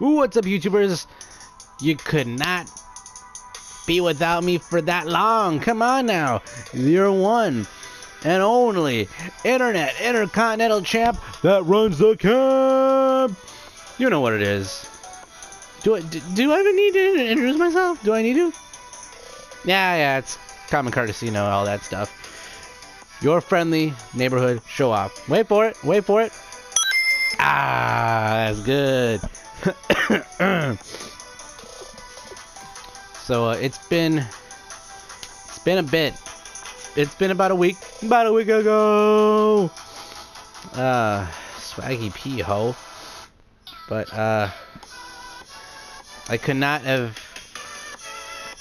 Ooh, what's up, YouTubers? You could not be without me for that long. Come on now. You're one and only Internet Intercontinental Champ that runs the camp. You know what it is. Do I even need to introduce myself? Do I need to? Yeah, it's common courtesy, you know, all that stuff. Your friendly neighborhood show off. Wait for it. Wait for it. Ah, that's good. So it's been a bit. It's been about a week ago. Swaggy P ho. But I could not have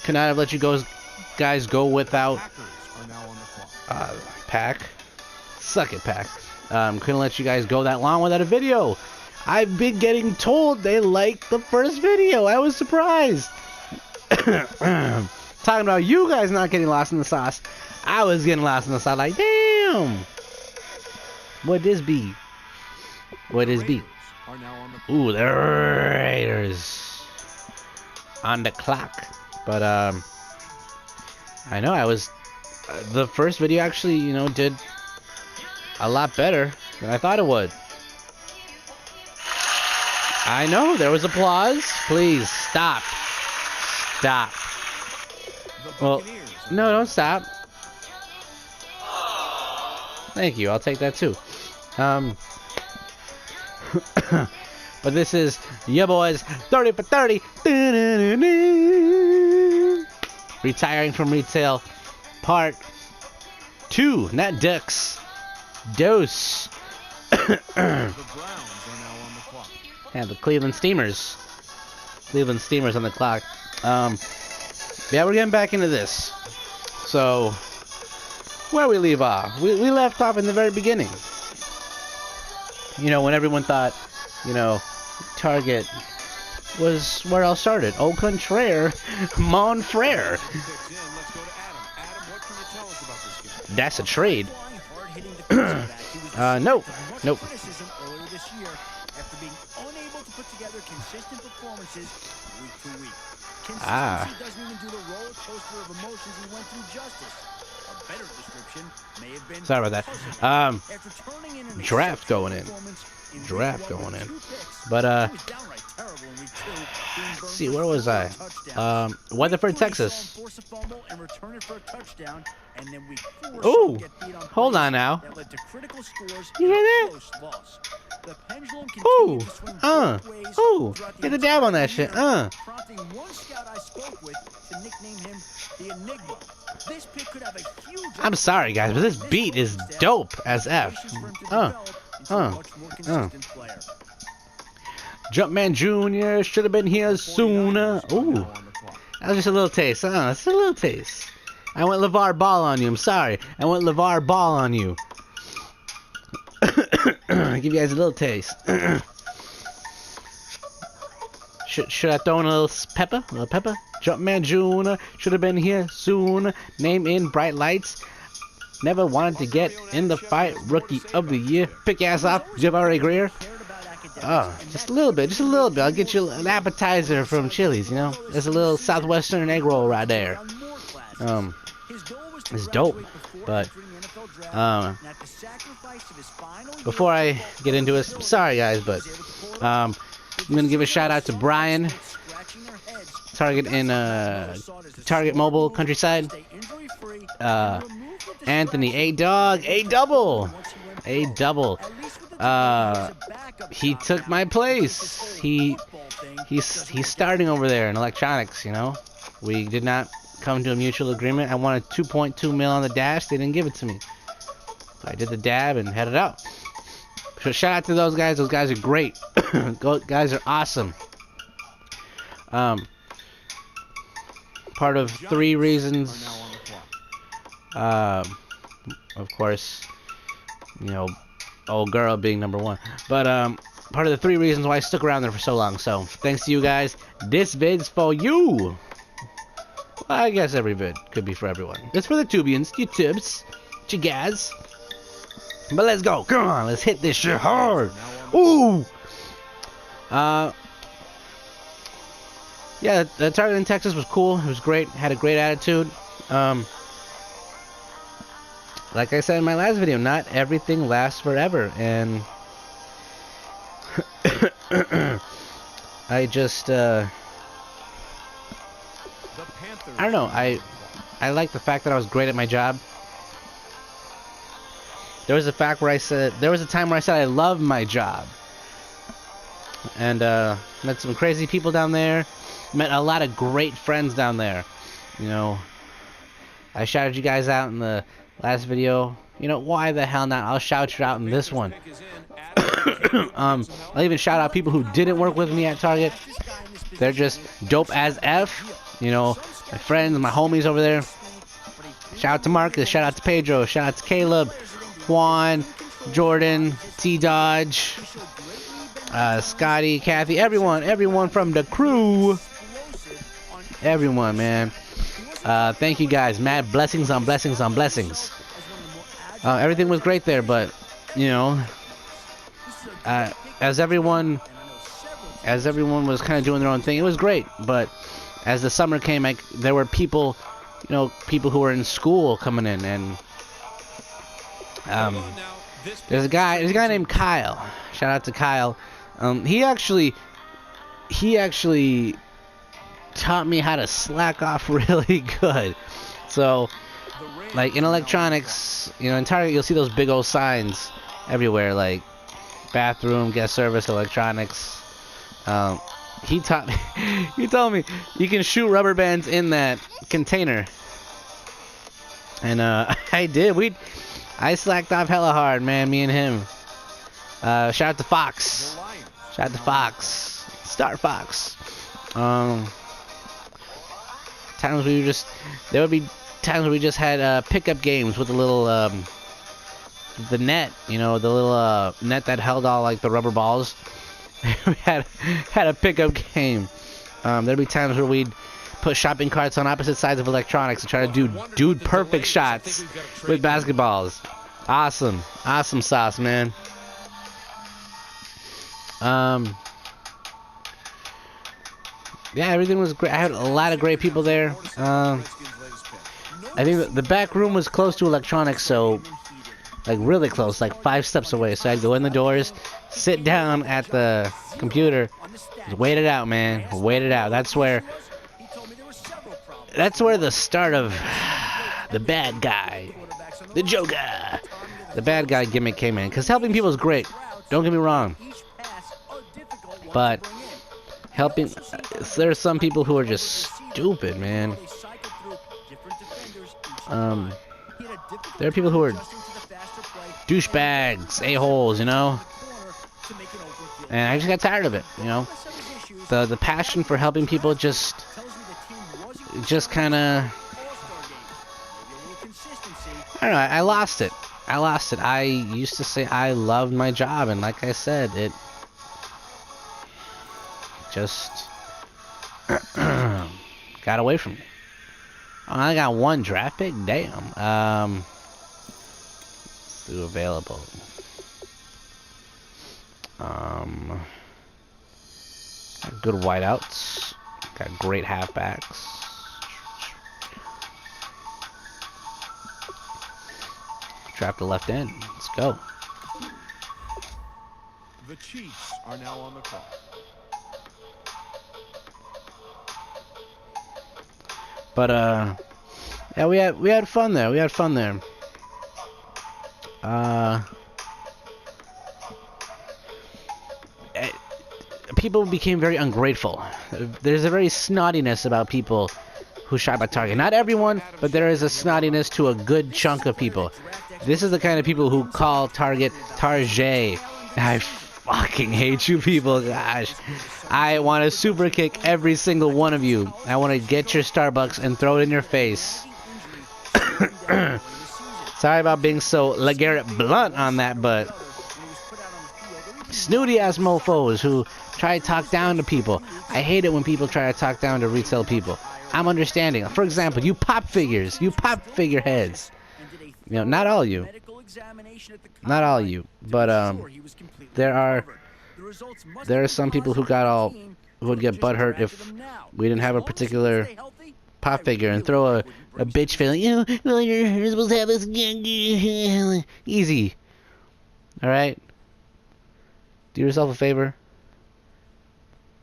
let you guys go without Pack. Suck it, Pack. Couldn't let you guys go that long without a video. I've been getting told they liked the first video. I was surprised. Talking about you guys not getting lost in the sauce. I was getting lost in the sauce. Like, damn. What this be? What this be? Ooh, the Raiders on the clock. But I know I was the first video actually, you know, did a lot better than I thought it would. I know there was applause. Please stop. Stop. Well, no, don't stop. Thank you. I'll take that too. But this is ya boys 30 for 30. Retiring from retail part 2, not Ducks. Dose. And the Cleveland Steamers. Cleveland Steamers on the clock. Yeah, we're getting back into this. So, where we leave off? We left off in the very beginning. You know, when everyone thought, you know, Target was where it all started. Au contraire, mon frere. That's a trade. Nope. Ah. Sorry about that. Draft going in. But let's see, where was I? Weatherford, Texas. Ooh, hold on now. You hear that? Ooh, ooh, get the dab on that shit, I'm sorry, guys, but this beat is dope as F. Jumpman Jr. should have been here sooner. Ooh, that was just a little taste. It's a little taste. I went LeVar Ball on you. I'm sorry. I went LeVar Ball on you. I'll give you guys a little taste. Should I throw in a little pepper? A little pepper? Jumpman Jr. should have been here soon. Name in bright lights. Never wanted to get in the fight. Rookie of the year. Pick ass off. Jabari Greer. Oh, just a little bit. I'll get you an appetizer from Chili's, you know? There's a little Southwestern egg roll right there. It's dope. But, before I get into it, sorry guys, but, I'm gonna give a shout out to Brian, Target in, Target Mobile Countryside, Anthony, A-Dog, A-Double, he took my place. He's starting over there in electronics, you know. We did not come to a mutual agreement. I wanted 2.2 mil on the dash. They didn't give it to me. So I did the dab and headed out. So shout out to those guys. Those guys are great. Guys are awesome. Part of 3 reasons. Of course, you know, old girl being number 1. But part of the 3 reasons why I stuck around there for so long. So thanks to you guys. This vid's for you. Well, I guess every vid could be for everyone. It's for the Tubians, you tibs, you guys. But let's go. Come on, let's hit this shit hard. Ooh. yeah, the Target in Texas was cool. It was great. Had a great attitude. Like I said in my last video, not everything lasts forever, and I just I don't know. I like the fact that I was great at my job. There was a time where I said I loved my job, and met some crazy people down there. Met a lot of great friends down there. You know, I shouted you guys out in the last video. You know, why the hell not? I'll shout you out in this one. I'll even shout out people who didn't work with me at Target. They're just dope as F. You know, my friends, my homies over there. Shout out to Marcus. Shout out to Pedro. Shout out to Caleb, Juan, Jordan, T Dodge, Scotty, Kathy, everyone from the crew. Everyone, man. Thank you guys. Mad blessings on blessings on blessings. Everything was great there, but you know, as everyone was kind of doing their own thing, it was great. But as the summer came, there were people, you know, people who were in school coming in, and there's a guy named Kyle. Shout out to Kyle. He actually taught me how to slack off really good. So, like in electronics, you know, in Target, you'll see those big old signs everywhere, like bathroom, guest service, electronics. He told me you can shoot rubber bands in that container, and I did. I slacked off hella hard, man. Me and him. Shout out to Fox. Shout out to Fox. Star Fox. There would be times where we just had pickup games with the little the net, you know, the little net that held all like the rubber balls. We had a pickup game. There'd be times where we'd put shopping carts on opposite sides of electronics and try to do dude perfect shots with basketballs. Awesome sauce, man. Yeah, everything was great. I had a lot of great people there. I think the back room was close to electronics, so like really close, like 5 steps away. So I'd go in the doors, sit down at the computer, just wait it out, man. Wait it out. That's where the start of the bad guy, the Joker, the bad guy gimmick came in. Because helping people is great. Don't get me wrong. But there's some people who are just stupid, man. There are people who are douchebags, a-holes, you know? And I just got tired of it, you know? The passion for helping people just kind of, I don't know, I lost it. I used to say I loved my job, and like I said, it just got away from me. Oh, I got 1 draft pick? Damn. Still available. Good wideouts. Got great halfbacks. Draft the left end. Let's go. The Chiefs are now on the clock. But yeah, we had fun there. People became very ungrateful. There's a very snottiness about people who shop at Target. Not everyone, but there is a snottiness to a good chunk of people. This is the kind of people who call Target Target. I fucking hate you people, gosh. I want to super kick every single one of you. I want to get your Starbucks and throw it in your face. Sorry about being so LeGarrette Blunt on that, but snooty ass mofos who try to talk down to people. I hate it when people try to talk down to retail people. I'm understanding. For example, you pop figures, you pop figureheads. You know, not all you, but there are some people who got all would get butthurt if we didn't have a particular pop figure and throw a bitch feeling. You know, well, you're supposed to have this. Easy. All right. Do yourself a favor.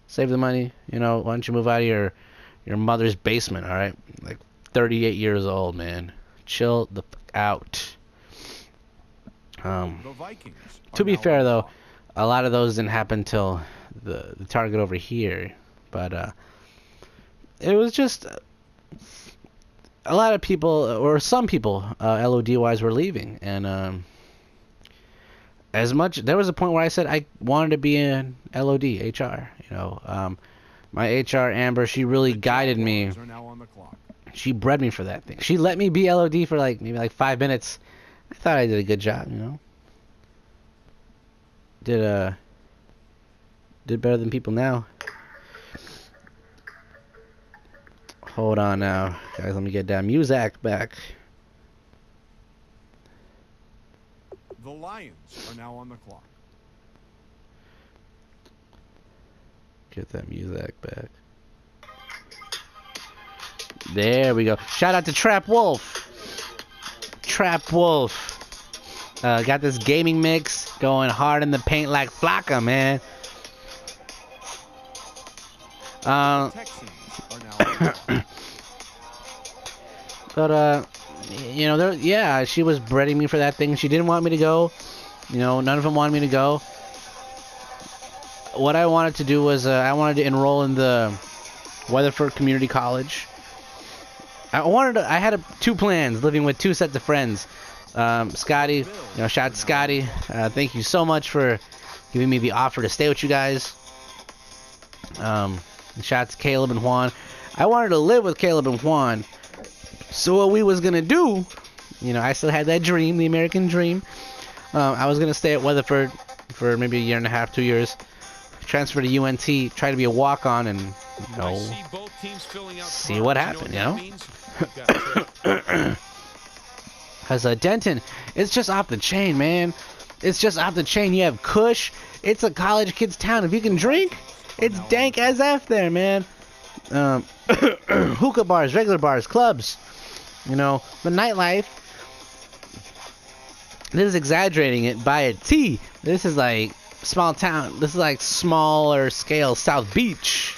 Save the money. You know, why don't you move out of your mother's basement? All right. Like 38 years old, man. Chill the fuck out. To be fair though, a lot of those didn't happen till the Target over here, but it was just a lot of people, or some people, LOD wise, were leaving, and as much there was a point where I said I wanted to be in LOD HR. You know, my HR Amber, she really guided me. She bred me for that thing. She let me be LOD for maybe 5 minutes. I thought I did a good job, you know. Did better than people now. Hold on now, guys. Let me get that music back. The Lions are now on the clock. Get that music back. There we go. Shout out to Trap Wolf. Trap Wolf. Got this gaming mix going hard in the paint like Flocka, man. But you know, yeah, she was breading me for that thing. She didn't want me to go. You know, none of them wanted me to go. What I wanted to do was I wanted to enroll in the Weatherford Community College. I had two plans, living with two sets of friends. Scotty, you know, shout out to Scotty. Thank you so much for giving me the offer to stay with you guys. Shout out to Caleb and Juan. I wanted to live with Caleb and Juan. So what we was gonna do, you know, I still had that dream, the American dream. I was gonna stay at Weatherford for maybe a year and a half, 2 years. Transfer to UNT, try to be a walk-on, and you know, see what happened. You know. Because Denton, it's just off the chain, man. It's just off the chain. You have Kush. It's a college kid's town. If you can drink, it's dank as F there, man. Hookah bars, regular bars, clubs. You know, the nightlife. This is exaggerating it by a T. This is like small town. This is like smaller scale South Beach.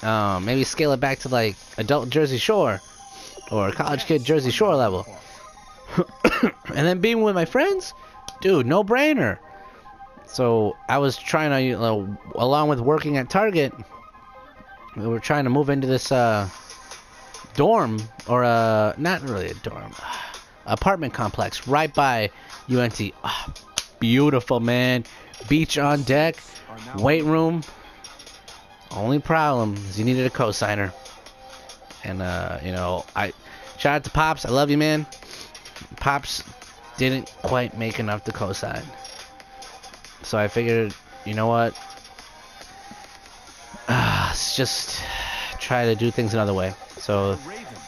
Maybe scale it back to like adult Jersey Shore or college kid Jersey Shore level. And then being with my friends, dude, no brainer. So I was trying to, you know, along with working at Target, we were trying to move into this dorm, or not really a dorm, apartment complex right by UNT. Oh, beautiful, man. Beach on deck, weight room. Only problem is you needed a cosigner. And you know, shout out to Pops. I love you, man. Pops didn't quite make enough to cosign. So I figured, you know what? Let's just try to do things another way. So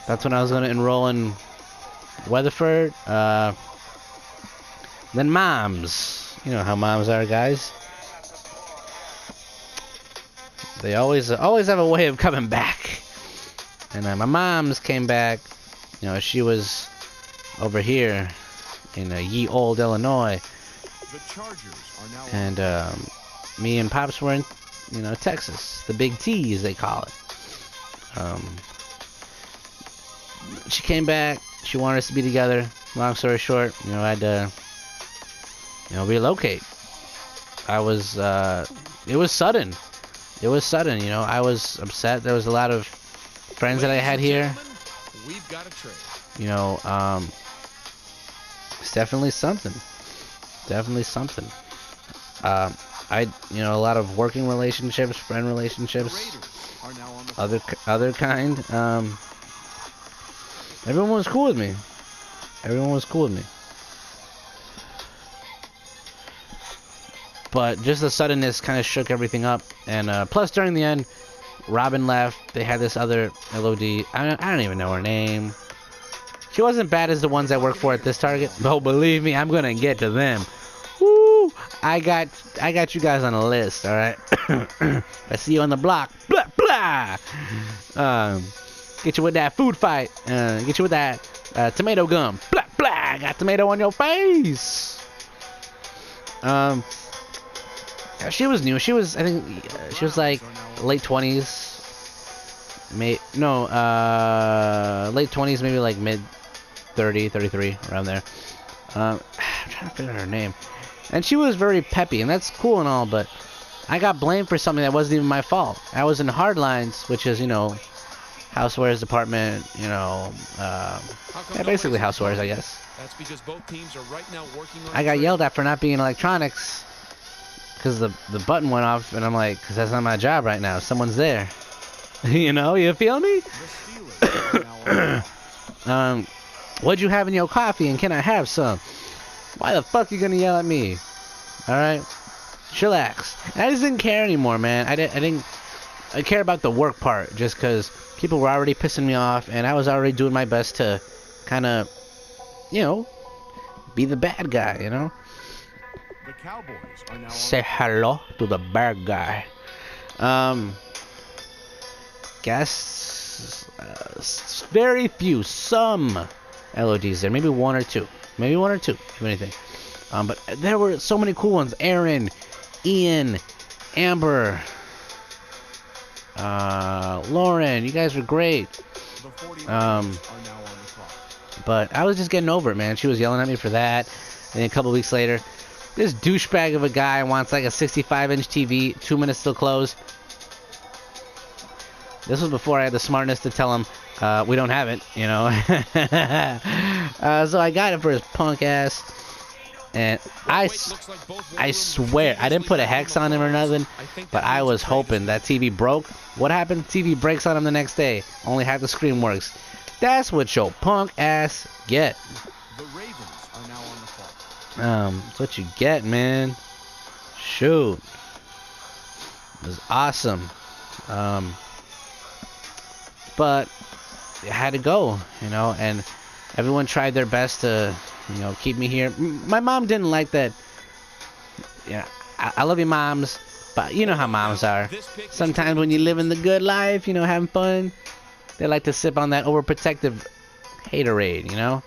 that's when I was going to enroll in Weatherford. Then moms. You know how moms are, guys. They always have a way of coming back. And my mom's came back. You know, she was over here in ye old Illinois. The Chargers are now and me and Pops were in, you know, Texas, the Big T as they call it. She came back. She wanted us to be together. Long story short, you know, I had to, you know, relocate. It was sudden. It was sudden, you know. I was upset. There was a lot of friends that I had here. We've got a trade. You know, it's definitely something. Definitely something. You know, a lot of working relationships, friend relationships, other kind. Everyone was cool with me. Everyone was cool with me. But just the suddenness kind of shook everything up. And plus, during the end, Robin left. They had this other LOD. I don't even know her name. She wasn't bad as the ones I work for at this Target. But believe me, I'm going to get to them. Woo! I got you guys on a list, all right? I see you on the block. Blah blah. Get you with that food fight. Get you with that tomato gum. Blah blah. Got tomato on your face. She was new. She was, I think, she was like late 20s. Late 20s, maybe like mid 30, 33, around there. I'm trying to figure out her name. And she was very peppy, and that's cool and all, but I got blamed for something that wasn't even my fault. I was in Hardlines, which is, you know, housewares department, you know, yeah, basically housewares, I guess. That's because both teams are right now working on I got yelled at for not being in electronics because the button went off, and I'm like, because that's not my job right now. Someone's there. You know, you feel me? the Steelers are now on. What'd you have in your coffee, and can I have some? Why the fuck you gonna yell at me? All right, chillax. I just didn't care anymore, man. I care about the work part, just because people were already pissing me off, and I was already doing my best to kind of, you know, be the bad guy, you know. The Cowboys are now Say hello to the bad guy. Guess very few, some LODs there, maybe one or two, if anything. But there were so many cool ones. Aaron, Ian, Amber, Lauren, you guys were great. the 49ers are now on the clock. But I was just getting over it, man. She was yelling at me for that. And then a couple weeks later, this douchebag of a guy wants like a 65-inch TV, 2 minutes till close. This was before I had the smartness to tell him we don't have it, you know. So I got it for his punk ass. And I swear, I didn't put a hex on him or nothing, but I was hoping that TV broke. What happened? TV breaks on him the next day. Only half the screen works. That's what your punk ass get. The Ravens are now on the clock. That's what you get, man. Shoot. It was awesome. But it had to go, you know, and everyone tried their best to, you know, keep me here. My mom didn't like that. Yeah, I love you, moms, but you know how moms are. Sometimes when you live in the good life, you know, having fun, they like to sip on that overprotective haterade, you know.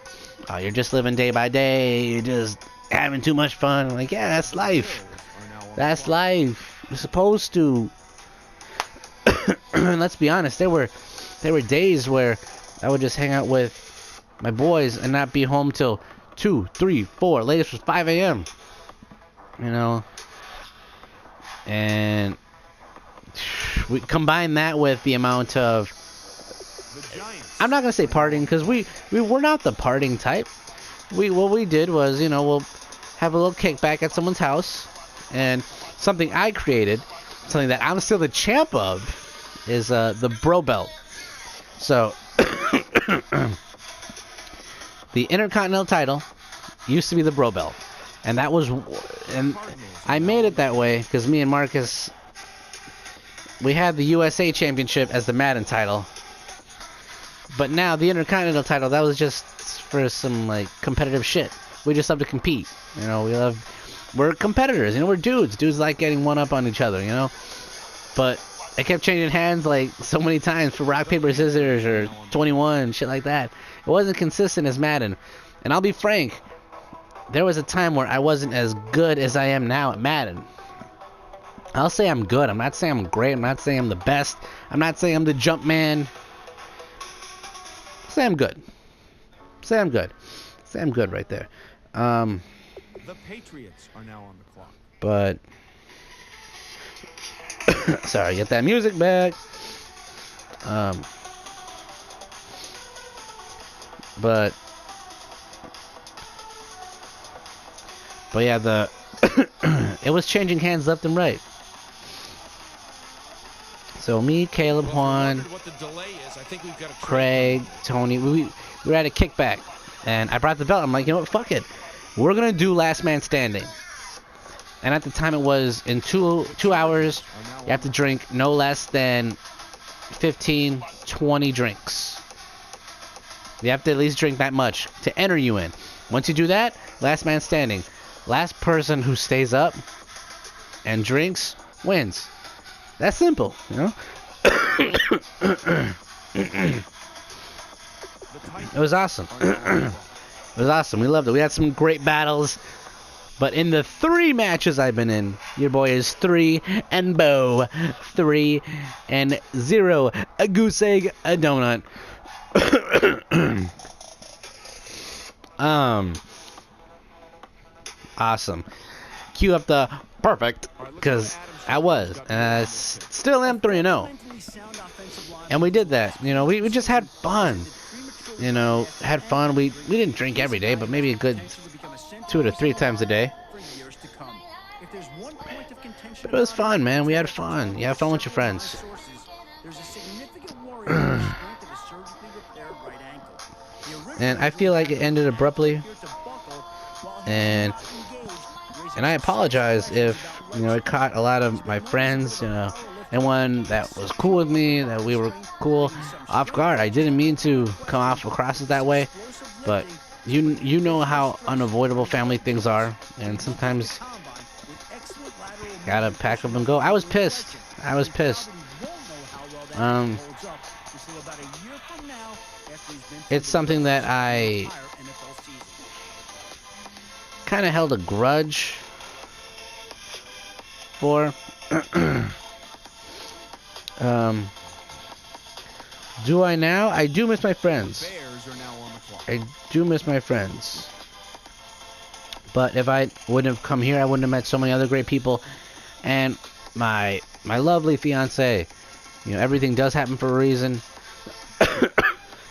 Oh, you're just living day by day. You're just having too much fun. I'm like, yeah, that's life. That's life. You're supposed to. And let's be honest, there were days where I would just hang out with my boys and not be home till 2, 3, 4, latest was 5 a.m. You know, and we combine that with the amount of, I'm not gonna say partying, because we were not the partying type. What we did was, you know, we'll have a little kickback at someone's house, and something I created, something that I'm still the champ of, is the bro belt. So the Intercontinental title used to be the bro belt, and that was, and I made it that way because me and Marcus, we had the USA Championship as the Madden title, but now the Intercontinental title, that was just for some like competitive shit. We just love to compete, you know. We're competitors, you know. We're dudes like getting one up on each other, you know. But it kept changing hands like so many times for rock, paper, scissors or 21, shit like that. It wasn't consistent as Madden. And I'll be frank, there was a time where I wasn't as good as I am now at Madden. I'll say I'm good. I'm not saying I'm great. I'm not saying I'm the best. I'm not saying I'm the jump man. Say I'm good. Say I'm good. Say I'm good right there. The Patriots are now on the clock. But sorry, get that music back. But yeah, it was changing hands left and right. So me, Caleb, Juan, Craig, Tony, we were at a kickback, and I brought the belt. I'm like, you know what, fuck it, we're gonna do last man standing. And at the time it was in 2 hours, you have to drink no less than 15, 20 drinks. You have to at least drink that much to enter you in. Once you do that, last man standing. last person who stays up and drinks wins. That's simple, you know. It was awesome. It was awesome. We loved it. We had some great battles. But in the 3 matches I've been in, your boy is 3-0. 3-0. A goose egg, a donut. Awesome. Cue up the perfect, because I was. Still am 3-0. And we did that. You know, we just had fun. You know, had fun. We didn't drink every day, but maybe a good 2 to 3 times a day. But it was fun, man. We had fun. You have fun with your friends. And I feel like it ended abruptly. And I apologize if, you know, it caught a lot of my friends, you know, anyone that was cool with me, that we were cool, off guard. I didn't mean to come off across it that way, but you know how unavoidable family things are, and sometimes gotta pack up and go. I was pissed. It's something that I kind of held a grudge for. Do I now? I do miss my friends. I do miss my friends. But if I wouldn't have come here, I wouldn't have met so many other great people. And my lovely fiance. You know, everything does happen for a reason.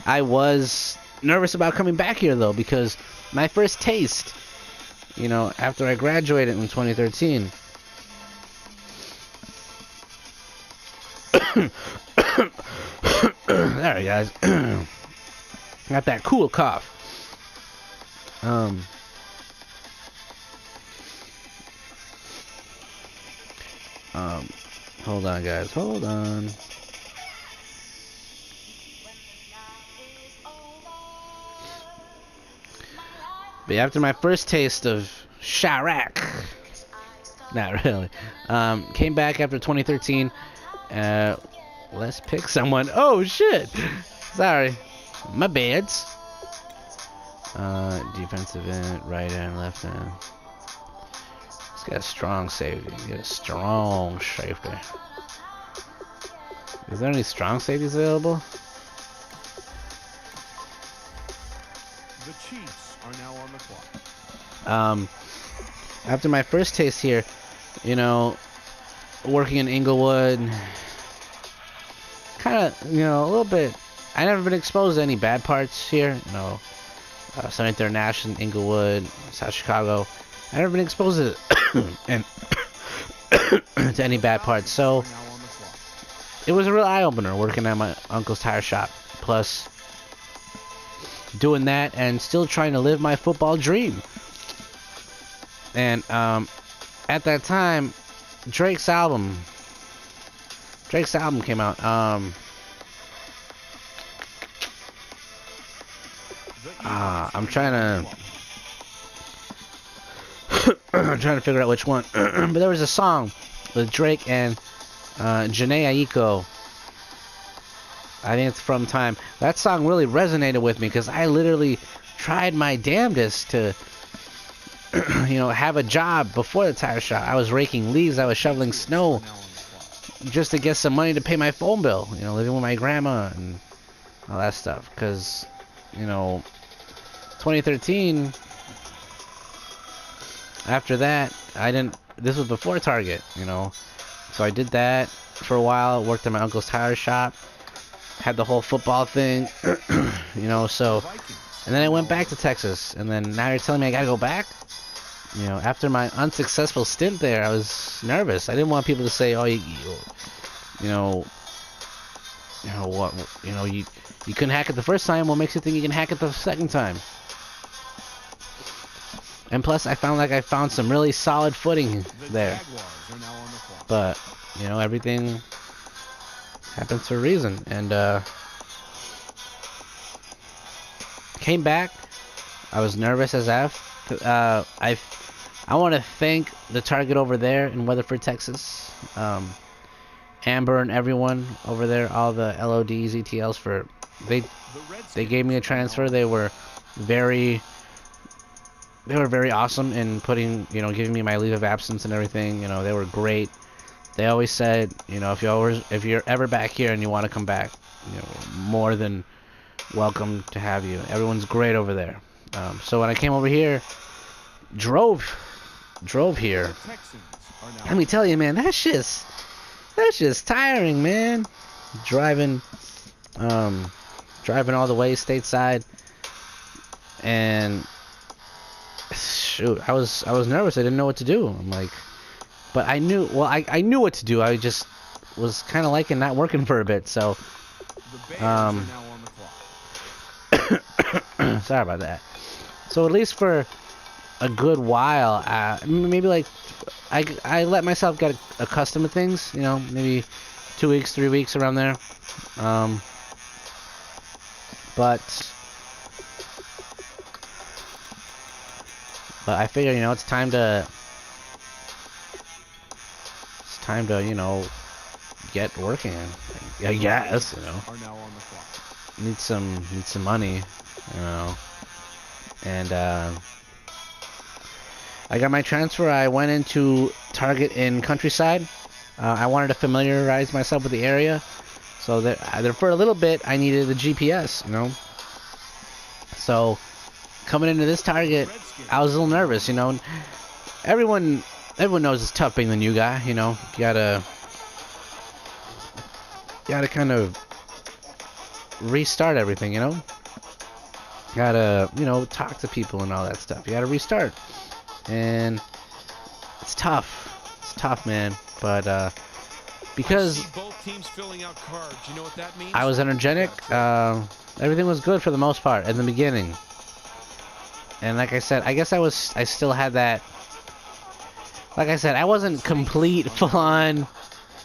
I was nervous about coming back here, though, because my first taste, you know, after I graduated in 2013. There, guys. Got that cool cough. Hold on, guys. Hold on. But after my first taste of Chirac, not really, came back after 2013. Let's pick someone. Oh shit! Sorry, my bads. Defensive end, right end, left end. He's got a strong safety. Get a strong safety. Is there any strong safeties available? The Chiefs are now on the clock. After my first taste here, you know, working in Inglewood, kind of, you know, a little bit. I never been exposed to any bad parts here. You know, Sun International, Inglewood, South Chicago. I never been exposed to and to any bad parts. So it was a real eye opener working at my uncle's tire shop. Plus, doing that and still trying to live my football dream. And at that time, Drake's album came out. I'm trying to figure out which one. But there was a song with Drake and Jhené Aiko. I think it's From Time. That song really resonated with me because I literally tried my damnedest to, you know, have a job before the tire shop. I was raking leaves. I was shoveling snow just to get some money to pay my phone bill. You know, living with my grandma and all that stuff. Because, you know, 2013, after that, this was before Target, you know. So I did that for a while. Worked at my uncle's tire shop. Had the whole football thing, you know, so, and then I went back to Texas, and then now you're telling me I gotta go back? You know, after my unsuccessful stint there, I was nervous. I didn't want people to say, oh, you couldn't hack it the first time. What makes you think you can hack it the second time? And plus, I found some really solid footing there. But, you know, everything happens for a reason. And came back. I was nervous as F. I I want to thank the Target over there in Weatherford, Texas. Amber and everyone over there, all the LODs, ETLs for they gave me a transfer. They were very awesome in putting, giving me my leave of absence and everything. They were great. They always said, if you're ever back here and you want to come back, more than welcome to have you. Everyone's great over there. So when I came over here, drove here. Let me tell you, man, that's just tiring, man. Driving all the way stateside, and shoot, I was nervous. I didn't know what to do. I'm like, but I knew what to do. I just was kind of liking not working for a bit. So, sorry about that. So at least for a good while, maybe like I let myself get accustomed to things. Maybe 2 weeks, 3 weeks around there. But I figure, it's time to get working. I guess, need some money, and I got my transfer. I went into Target in Countryside. I wanted to familiarize myself with the area, so that for a little bit I needed the GPS, So coming into this Target, I was a little nervous, Everyone knows it's tough being the new guy, You gotta kind of restart everything, Gotta, talk to people and all that stuff. You gotta restart, and it's tough. It's tough, man. But because both teams filling out cards, you know what that means? I was energetic, everything was good for the most part in the beginning. And like I said, I guess I still had that. Like I said, I wasn't complete full-on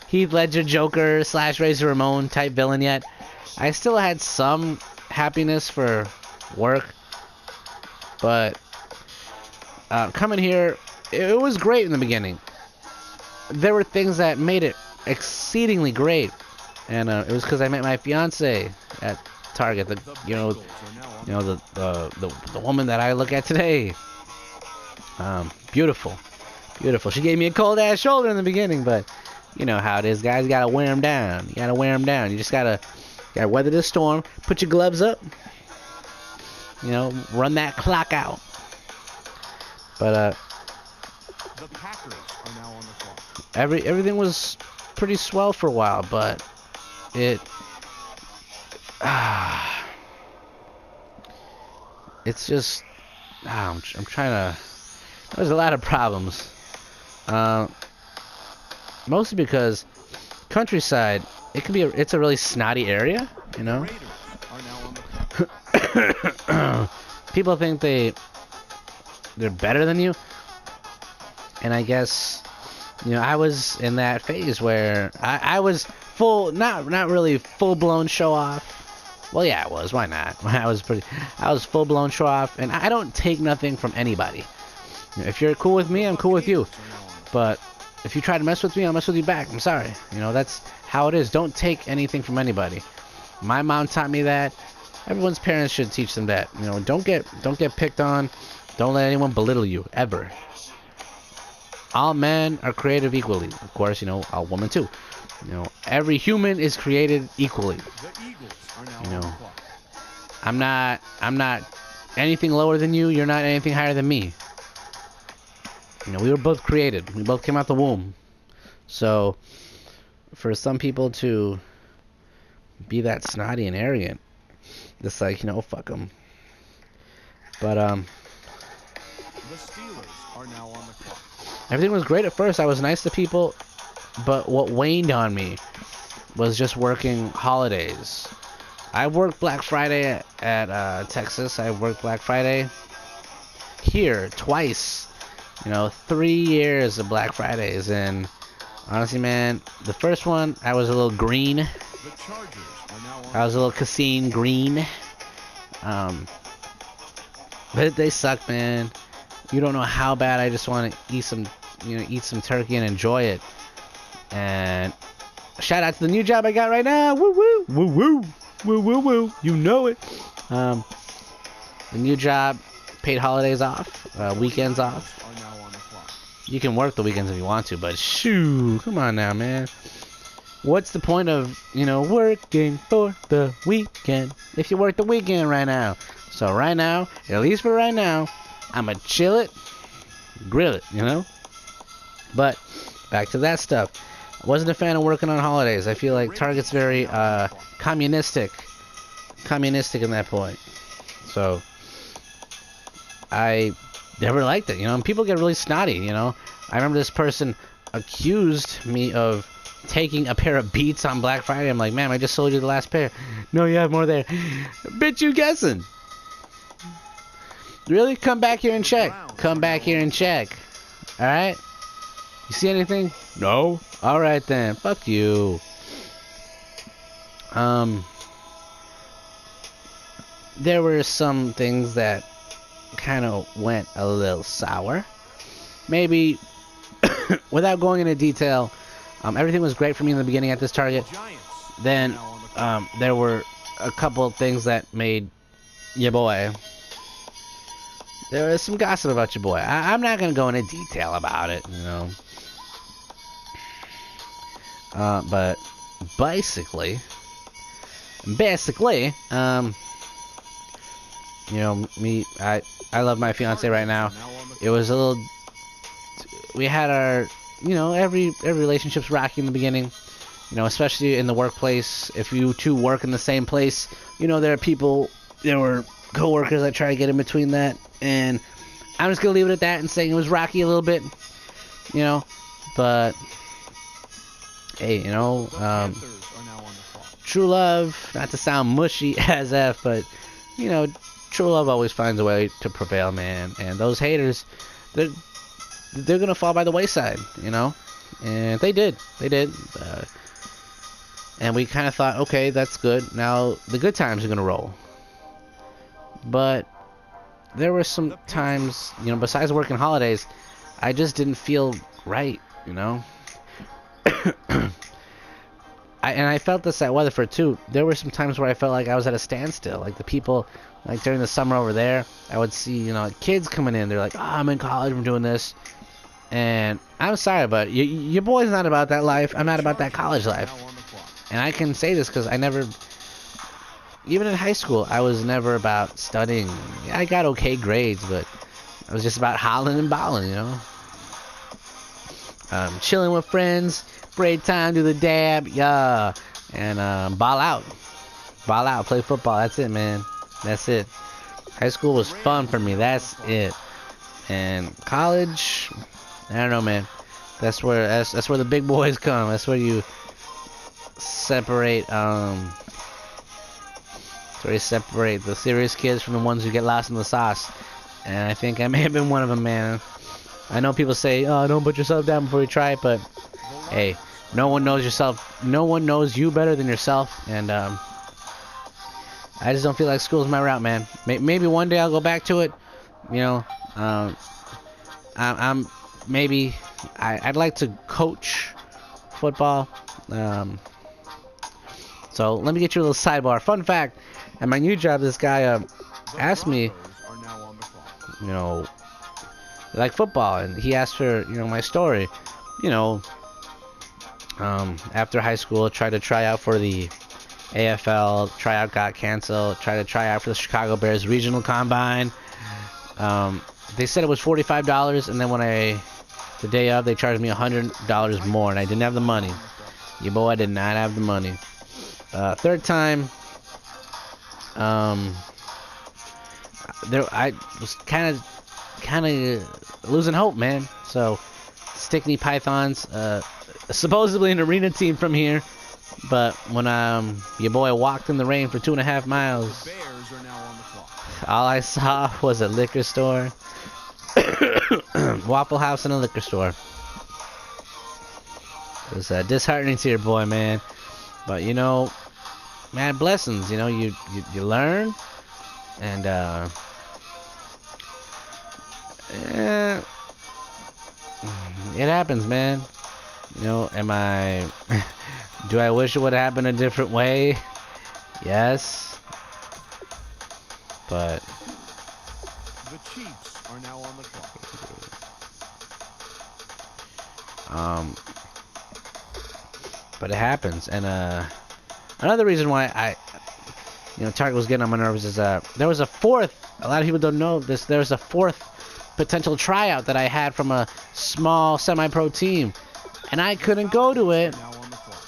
Heath Ledger Joker / Razor Ramon type villain yet. I still had some happiness for work, but coming here, it was great in the beginning. There were things that made it exceedingly great, and it was because I met my fiance at Target. The woman that I look at today. Beautiful. She gave me a cold ass shoulder in the beginning, but you know how it is, guys. You gotta wear them down. You just gotta weather the storm. Put your gloves up. Run that clock out. But the Packers are now on the clock. Everything was pretty swell for a while, but it's just I'm trying to. There's a lot of problems. Mostly because Countryside, it's a really snotty area, Raiders are now on the clock. People think they're better than you, and I guess I was in that phase where I was not really full blown show off. Well, yeah, I was. Why not? I was full blown show off, and I don't take nothing from anybody. If you're cool with me, I'm cool with you. But if you try to mess with me, I'll mess with you back. I'm sorry. That's how it is. Don't take anything from anybody. My mom taught me that. Everyone's parents should teach them that. Don't get picked on. Don't let anyone belittle you ever. All men are created equally. Of course, all women too. Every human is created equally. The Eagles are now on the clock. I'm not anything lower than you. You're not anything higher than me. We were both created. We both came out the womb. So, for some people to be that snotty and arrogant, it's like, fuck them. But, the Steelers are now on the clock. Everything was great at first. I was nice to people, but what waned on me was just working holidays. I worked Black Friday at Texas. I worked Black Friday here twice. 3 years of Black Fridays, and honestly, man, the first one I was a little green. The Chargers are now on. I was a little casino green. But they suck, man. You don't know how bad I just want to eat some turkey and enjoy it. And shout out to the new job I got right now. Woo woo, woo woo, woo woo woo. You know it. The new job, paid holidays off, weekends off. Are now on the clock. You can work the weekends if you want to, but shoo, come on now, man. What's the point of, working for the weekend if you work the weekend right now? So right now, at least for right now, I'ma chill it, grill it, But back to that stuff. I wasn't a fan of working on holidays. I feel like Target's very communistic in that point. So I never liked it, and people get really snotty, I remember this person accused me of taking a pair of Beats on Black Friday. I'm like, ma'am, I just sold you the last pair. No, you have more there. Bitch, you guessing? Really? Come back here and check. Come back here and check. Alright? You see anything? No? Alright then. Fuck you. There were some things that kind of went a little sour. Maybe, without going into detail, everything was great for me in the beginning at this Target. Then, there were a couple of things that made your boy. There was some gossip about your boy. I'm not gonna go into detail about it, but basically, me, I love my fiance right now. It was a little. We had our, every relationship's rocky in the beginning, especially in the workplace. If you two work in the same place, there were coworkers that try to get in between that, and I'm just gonna leave it at that and saying it was rocky a little bit, but hey, true love, not to sound mushy as F, but true love always finds a way to prevail, man. And those haters, they're gonna fall by the wayside, and they did. And we kind of thought, okay, that's good. Now the good times are gonna roll. But there were some times, besides working holidays, I just didn't feel right, I felt this at Weatherford too. There were some times where I felt like I was at a standstill. Like the people, like during the summer over there, I would see, kids coming in. They're like, oh, I'm in college, I'm doing this. And I'm sorry, but your boy's not about that life. I'm not about that college life. And I can say this because I never, even in high school, I was never about studying. I got okay grades, but I was just about hollering and balling, chilling with friends, break time, do the dab, yeah, and ball out, play football. That's it, man. That's it. High school was fun for me. That's it. And college, I don't know, man. That's where the big boys come. That's where you separate. That's where you separate the serious kids from the ones who get lost in the sauce. And I think I may have been one of them, man. I know people say, "Oh, don't put yourself down before you try it," but hey, no one knows yourself. No one knows you better than yourself. And I just don't feel like school's my route, man. Maybe one day I'll go back to it. I'd like to coach football. So let me get you a little sidebar. Fun fact: at my new job, this guy asked me, like football, and he asked for my story. After high school, tried to try out for the AFL. Tryout got canceled. Tried to try out for the Chicago Bears regional combine. They said it was $45, and then the day of, they charged me $100 more, and I didn't have the money. Your boy did not have the money. Third time, I was kind of losing hope, man. So, Stickney Pythons, supposedly an arena team from here, but when your boy walked in the rain for 2.5 miles, all I saw was a liquor store, Waffle House, and a liquor store. It was disheartening to your boy, man. But man, blessings. You learn, and Eh, it happens, man. You know, am I... Do I wish it would happen a different way? Yes. But... The Chiefs are now on the clock. But it happens. And, another reason why Target was getting on my nerves is, there was a fourth... A lot of people don't know this. There was a fourth potential tryout that I had from a small semi-pro team. And I couldn't go to it Now on the clock.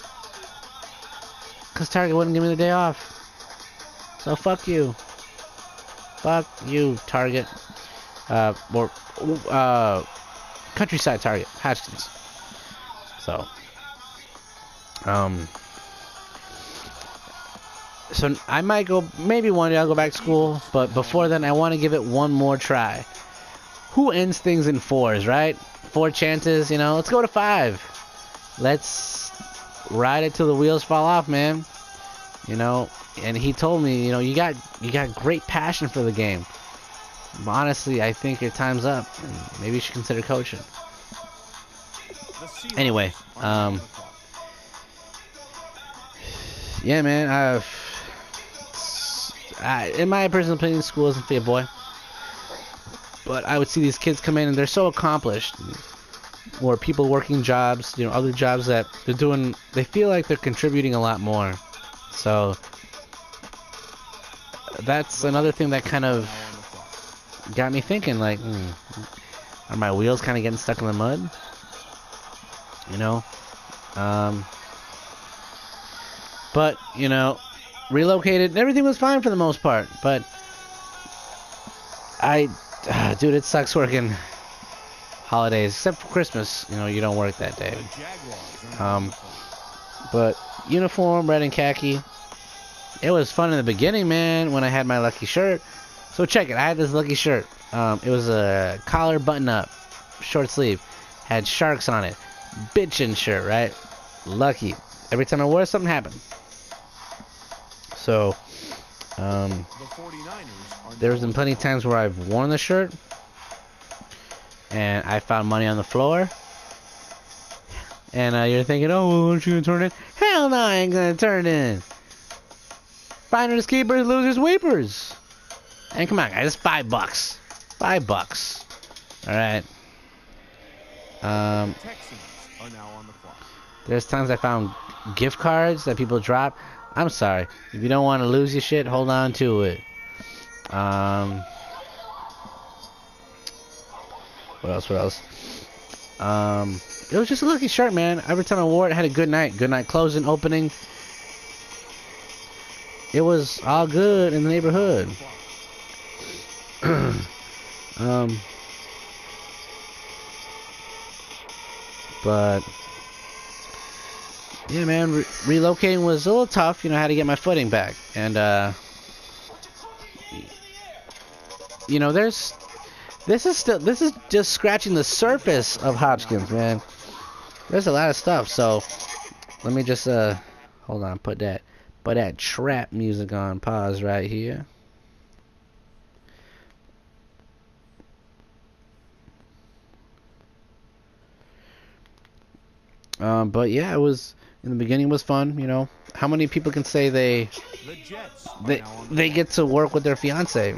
because Target wouldn't give me the day off. So fuck you. Fuck you, Target. Or Countryside Target, Hatchkins. So, so I might go, maybe one day I'll go back to school, but before then I want to give it one more try. Who ends things in fours, right? 4 chances, let's go to 5. Let's ride it till the wheels fall off, man. And he told me, you got great passion for the game. But honestly, I think your time's up. And maybe you should consider coaching. The Seahawks Anyway, are now on the clock. yeah, man. In my personal opinion, school isn't for your boy. But I would see these kids come in and they're so accomplished. Or people working jobs, other jobs that they're doing, they feel like they're contributing a lot more. So that's another thing that kind of Now on the clock. got me thinking, like, are my wheels kind of getting stuck in the mud? But, relocated, everything was fine for the most part. But dude, it sucks working holidays, except for Christmas. You don't work that day. The Jaguars are now on the clock. But uniform, red and khaki. It was fun in the beginning, man, when I had my lucky shirt. So check it. I had this lucky shirt. It was a collar button-up, short sleeve. Had sharks on it. Bitchin' shirt, right? Lucky. Every time I wore it, something happened. So, The 49ers are there's now been plenty of times where I've worn the shirt and I found money on the floor. And you're thinking, oh, aren't you going to turn it in? Hell no, I ain't going to turn it in. Finders, keepers, losers, weepers. And come on, guys, it's $5. $5. All right. The Texans are now on the clock. There's times I found gift cards that people drop. I'm sorry. If you don't want to lose your shit, hold on to it. What else? It was just a lucky shirt, man. Every time I wore it, I had a good night. Good night closing, opening. It was all good in the neighborhood. But yeah, man, relocating was a little tough. I had to get my footing back, and this is just scratching the surface of Hopkins, man. There's a lot of stuff. So let me just hold on, put that trap music on pause right here. But yeah, it was in the beginning. It was fun. How many people can say The Jets are now on the they get to work with their fiance?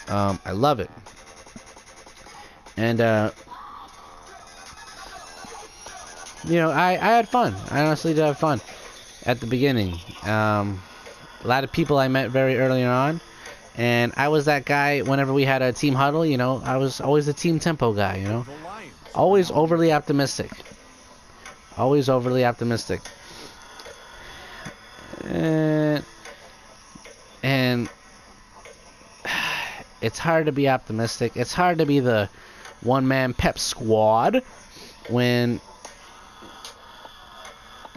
I love it. And I had fun. I honestly did have fun at the beginning. A lot of people I met very early on, and I was that guy whenever we had a team huddle. I was always the team tempo guy. The Lions. Always overly optimistic. Always overly optimistic. And it's hard to be optimistic. It's hard to be the one-man pep squad when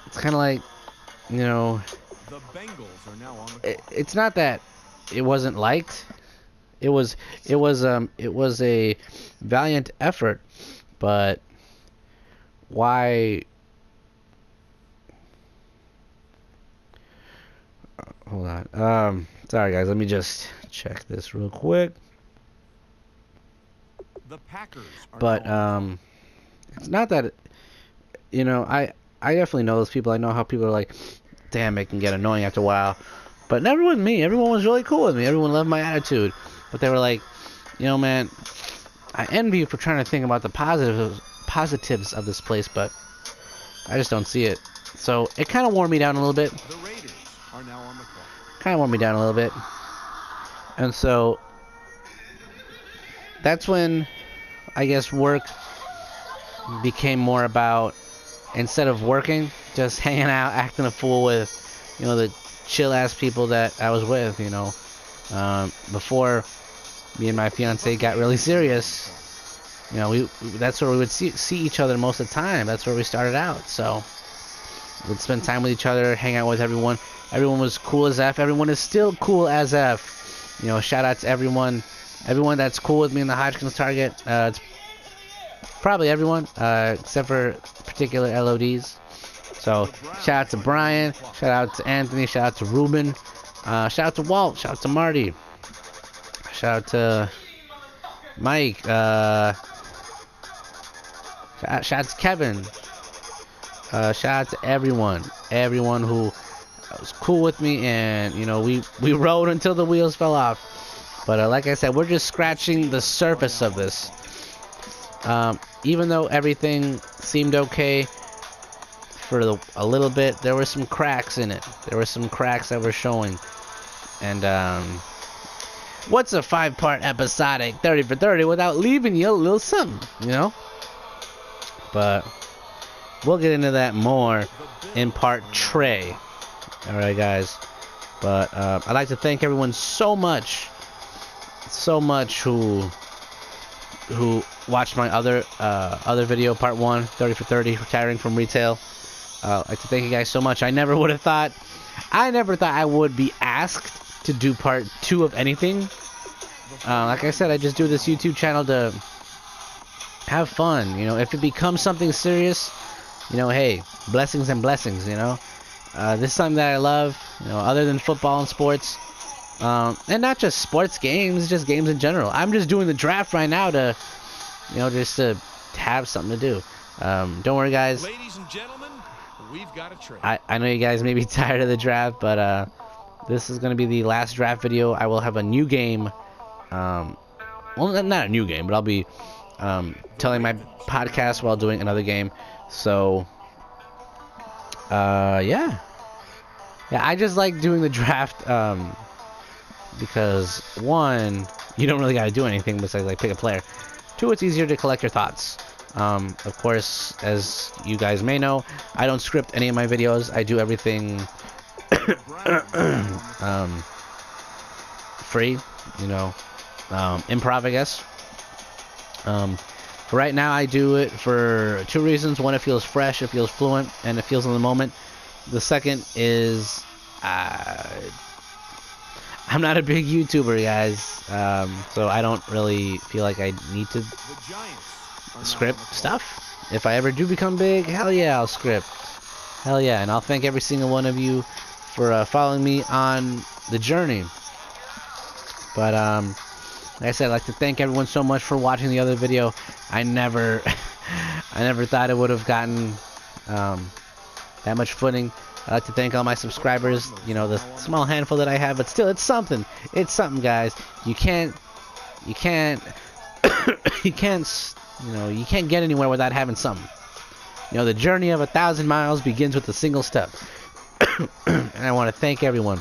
it's kind of like, The Bengals are now on the clock. it's not that it wasn't liked. It was a valiant effort, but why? Hold on. Sorry guys, let me just check this real quick. The Packers are But now on it's not that, you know, I definitely know those people. I know how people are like, damn, it can get annoying after a while. But never with me. Everyone was really cool with me. Everyone loved my attitude. But they were like, you know, man, I envy you for trying to think about the positives of this place, but I just don't see it. So it kind of wore me down a little bit. the Raiders are now on the clock. Kind of wore me down a little bit. And so that's when I guess work became more about, instead of working, just hanging out, acting a fool with, you know, the chill ass people that I was with, you know. Before me and my fiance got really serious, you know, that's where we would see each other most of the time. That's where we started out. So we'd spend time with each other, hang out with everyone. Everyone was cool as F. Everyone is still cool as F. You know, shout out to everyone that's cool with me in the Hodgkins Target. It's probably everyone, except for particular LODs. So shout out to Brian, shout out to Anthony, shout out to Ruben, shout out to Walt, shout out to Marty, shout out to Mike, shout out to Kevin, shout out to everyone who was cool with me, and you know, we rode until the wheels fell off. But like I said, we're just scratching the surface of this. Even though everything seemed okay for a little bit, there were some cracks in it. There were some cracks that were showing. And what's a 5-part episodic 30 for 30 without leaving you a little something, you know? But we'll get into that more in part Trey. Alright, guys. But I'd like to thank everyone so much who watched my other video, part 1, 30 for 30, retiring from retail. I'd like to thank you guys so much. I never thought I would be asked to do part 2 of anything. Like I said, I just do this YouTube channel to have fun. You know, if it becomes something serious, you know, hey, blessings and blessings, you know. This is something that I love, you know, other than football and sports. And not just sports games, just games in general. I'm just doing the draft right now to, you know, just to have something to do. Don't worry, guys. Ladies and gentlemen, we've got a trade. I know you guys may be tired of the draft, but this is going to be the last draft video. I will have a new game. Well, not a new game, but I'll be telling my podcast while doing another game. So, yeah, I just like doing the draft. Because 1, you don't really got to do anything besides like pick a player. 2, it's easier to collect your thoughts. Of course, as you guys may know, I don't script any of my videos. I do everything free, you know, improv, I guess. For right now, I do it for 2 reasons. 1, it feels fresh, it feels fluent, and it feels in the moment. The second is I'm not a big YouTuber, guys, so I don't really feel like I need to script stuff. If I ever do become big, hell yeah, I'll script. Hell yeah, and I'll thank every single one of you for following me on the journey. But like I said, I'd like to thank everyone so much for watching the other video. I never thought it would have gotten that much footing. I'd like to thank all my subscribers, you know, the small handful that I have, but still, it's something. It's something, guys. You can't, you can't, you can't get anywhere without having something. You know, the journey of 1,000 miles begins with a single step. And I want to thank everyone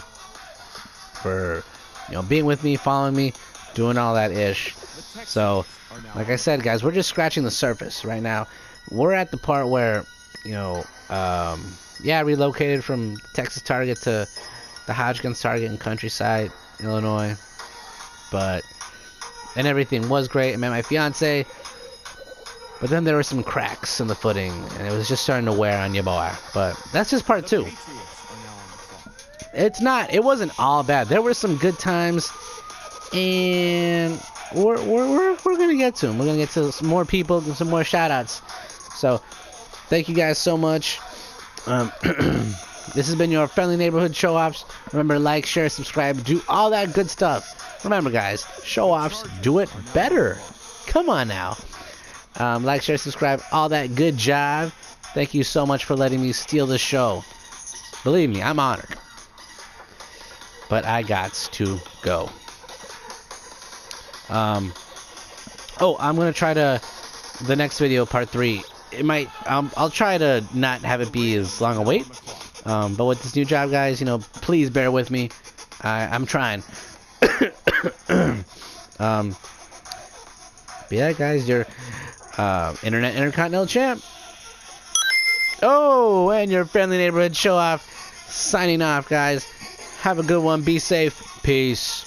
for, you know, being with me, following me, doing all that ish. So, like I said, guys, we're just scratching the surface right now. We're at the part where, you know, yeah, I relocated from Texas Target to the Hodgkins Target in Countryside, Illinois. And everything was great. I met my fiance. But then there were some cracks in the footing, and it was just starting to wear on your boy. But that's just part 2. It wasn't all bad. There were some good times, and we're gonna get to them. We're gonna get to some more people and some more shout outs. So thank you guys so much. This has been your friendly neighborhood show offs. Remember, like, share, subscribe, do all that good stuff. Remember, guys, show offs, do it better. Come on now. Like, share, subscribe, all that good jive. Thank you so much for letting me steal the show. Believe me, I'm honored. But I got to go. Oh, I'm gonna try to the next video, part 3. It might. I'll try to not have it be as long a wait. But with this new job, guys, you know, please bear with me. I'm trying. But yeah, guys, your Internet Intercontinental Champ. Oh, and your friendly neighborhood show off. Signing off, guys. Have a good one. Be safe. Peace.